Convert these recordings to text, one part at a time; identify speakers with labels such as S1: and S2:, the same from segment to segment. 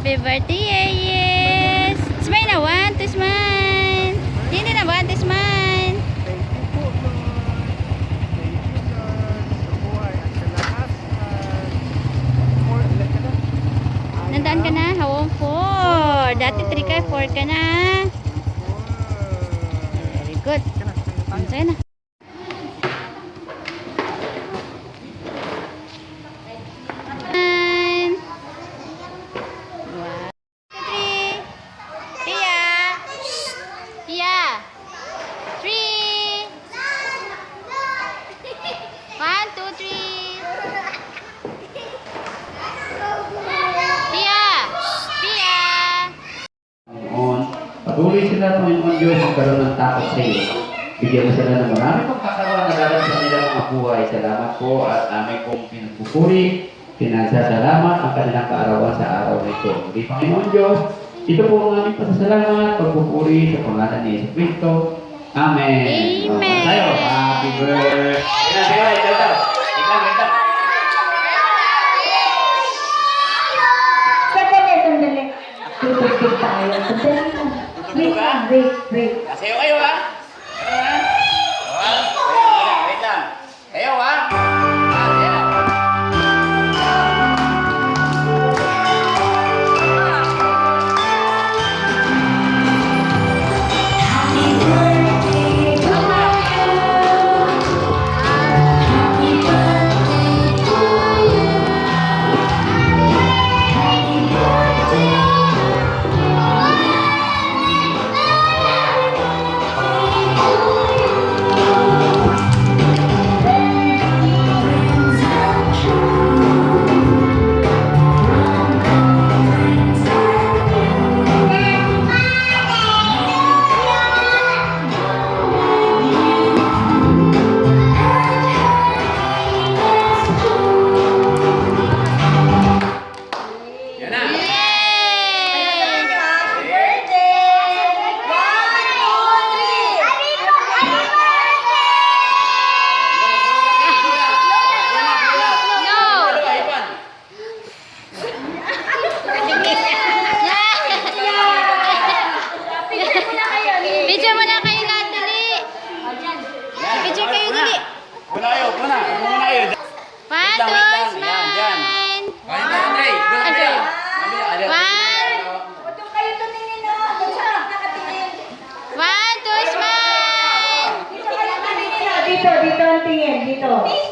S1: Happy birthday, yes! Smile na, one to smile! Hindi na, one to smile!
S2: Thank you po, Lord. Thank you, Lord. Sa buhay at sa lahat. Ilan ka na?
S1: Nandaan ka na? Hawang 4. Dati 3 ka, 4 ka na. Very good. Sa'yo na.
S3: Patuloy sila, Panginoon Diyos, ang karoon ng takot sa iyo. Bigyan mo sila ng marami pagkakaroon na darating sa nilang mga buhay. Salamat po at aming pong pinagpupuri. Pinasasalamat ang kanilang kaarawan sa araw na ito. Muli, Panginoon Diyos, ito po ang aming pasasalamat, pagpupuri sa pangalan ni Yesu Cristo. Amen.
S1: Amen.
S3: Tayo, happy birthday.
S4: Tutugtog tayo. Wait.
S3: Sayo kayo ha? Wait lang. Sayo ha?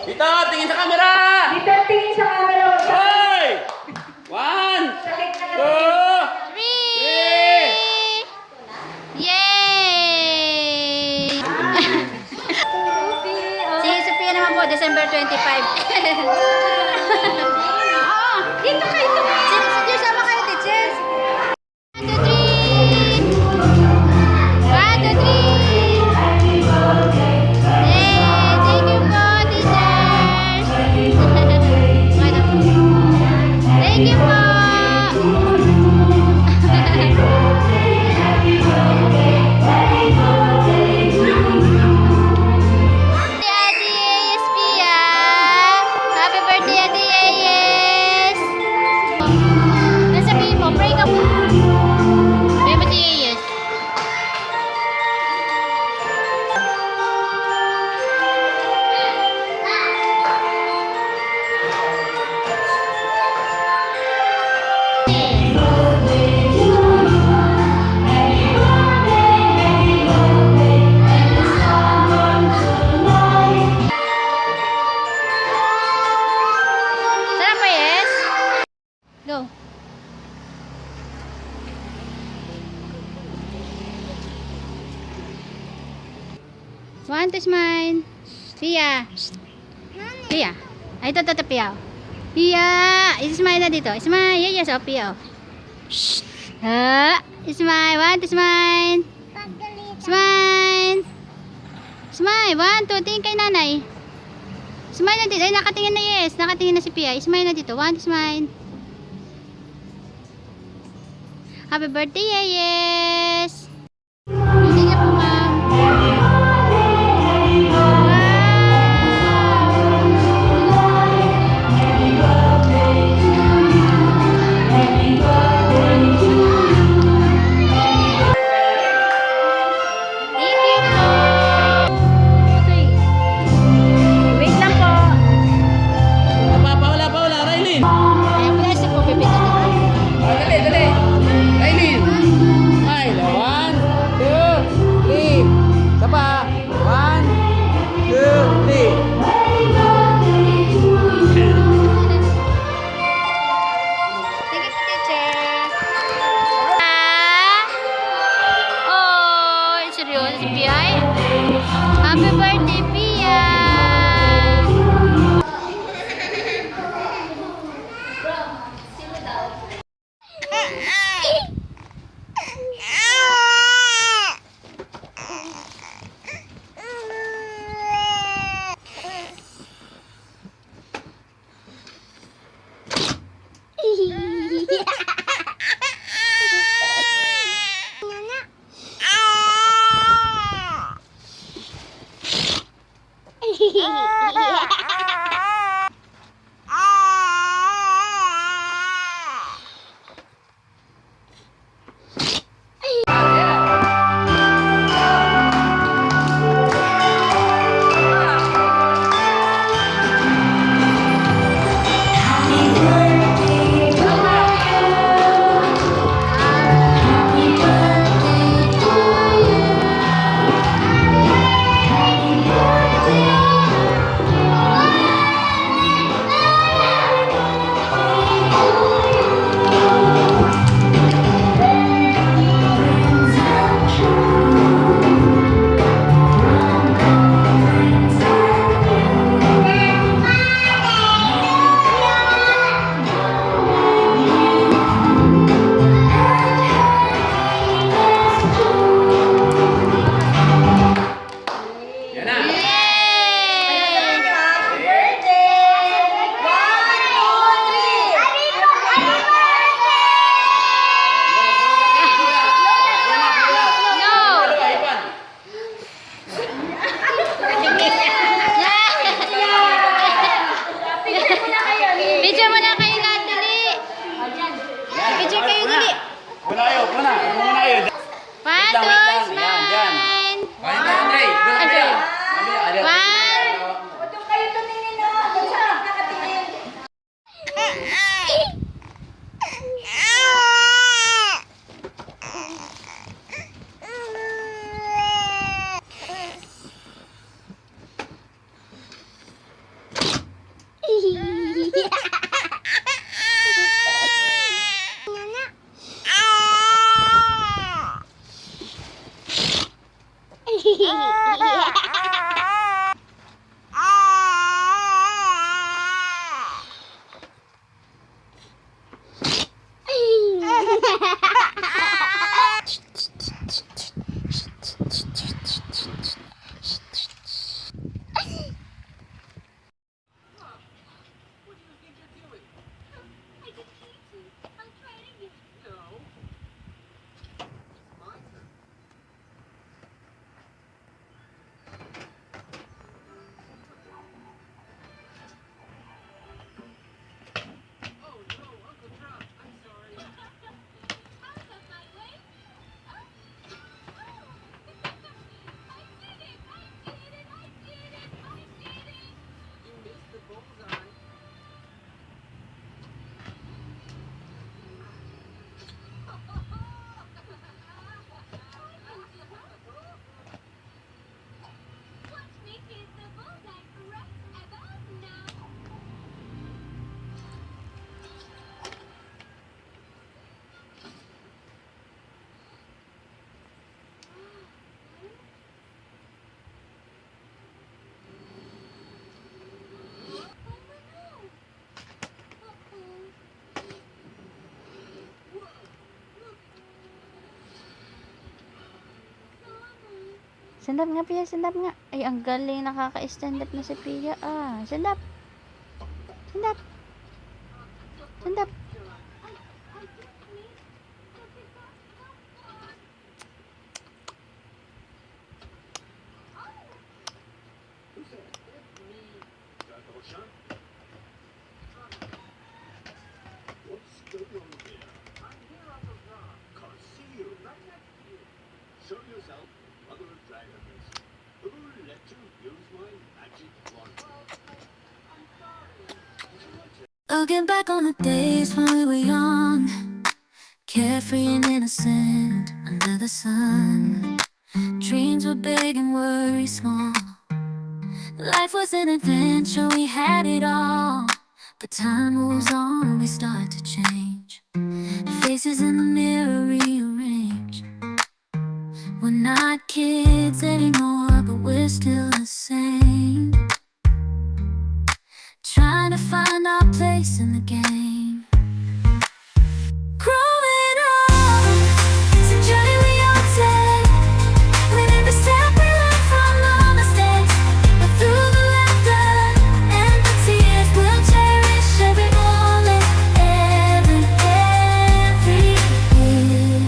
S3: Dito, tingin sa camera!
S4: Dito, tingin sa camera.
S3: Hoy! 1, 2, 3!
S1: Yay! Si Sophia naman po, December 25. Dito kayo. Teacher, sama kayo, teacher. 1, 2, 3. 1, 2, 3. Thank you po! Ate Ayes Pia! Happy birthday, Ate Ayes! Nasabihin mo, pray ka po. Pray mo si Ayes. Go. One to smile. Pia. Pia. Ay, ito, Pia. Pia. Smile na dito. Smile. Yes, oh, Pia. Smile. One to smile. Smile. Smile. One, two. Tingin kay nanay. Smile na dito. Ay, nakatingin na yes. Nakatingin na si Pia. Smile na dito. One to smile. Happy birthday, yes! Hindi niya po, ma'am. Wow! Stand up nga, Pia. Stand up nga. Ay, ang galing. Nakaka-stand up na si Pia. Ah, stand up. Stand up. Stand up.
S2: Show yourself, Mother of Dragons. Who will let you use my magic wand?
S5: Looking back on the days when we were young, carefree and innocent under the sun. Dreams were big and worries small. Life was an adventure, we had it all. But time moves on and we start to change. Faces in the mirror rearrange. We're not kids anymore, but we're still the same. Trying to find our place in the game. Growing up, it's a journey we all take. With every step we learn from our mistakes. But through the laughter and the tears, we'll cherish every moment, every year.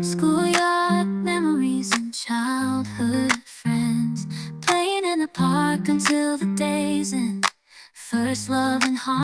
S5: Schoolyard memories and childhood friends, playing in the park until the day's end. First love and heart.